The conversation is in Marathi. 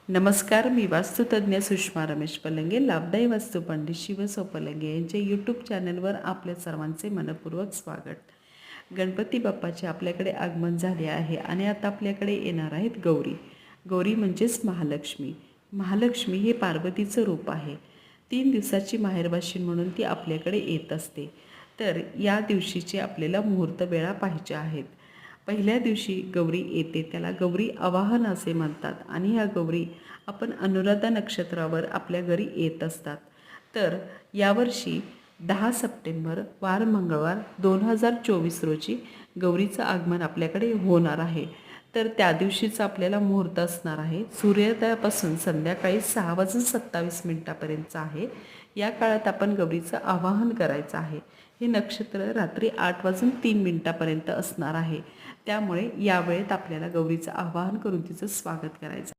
नमस्कार, मी वास्तुतज्ञ सुषमा रमेश पलंगे, लाभदायी वास्तू पंडित शिवसो पलंगे यांच्या यूट्यूब चॅनलवर आपल्या सर्वांचे मनपूर्वक स्वागत। गणपती बाप्पाचे आपल्याकडे आगमन झाले आहे आणि आता आपल्याकडे येणार आहेत गौरी। गौरी म्हणजेच महालक्ष्मी। महालक्ष्मी हे पार्वतीचं रूप आहे। 3 दिवसाची माहेरवाशीण म्हणून ती आपल्याकडे येत असते। तर या दिवशीचे आपल्याला मुहूर्त वेळा पाहिजे आहेत। पहिल्या दिवशी गौरी येते, त्याला गौरी आवाहन असे म्हणतात आणि ह्या गौरी आपण अनुराधा नक्षत्रावर आपल्या घरी येत असतात। तर यावर्षी 10 सप्टेंबर वार मंगळवार 2024 रोजी गौरीचं आगमन आपल्याकडे होणार आहे। तर त्या दिवशीच आपल्याला मुहूर्त असणार आहे। सूर्योदयापासून संध्याकाळी 6:27 आहे। या काळात आपण गौरीचं आवाहन करायचं आहे। हे नक्षत्र रात्री 8:03 असणार आहे। त्यामुळे या वेळेत आपल्याला गौरीचं आवाहन करून तिचं स्वागत करायचं।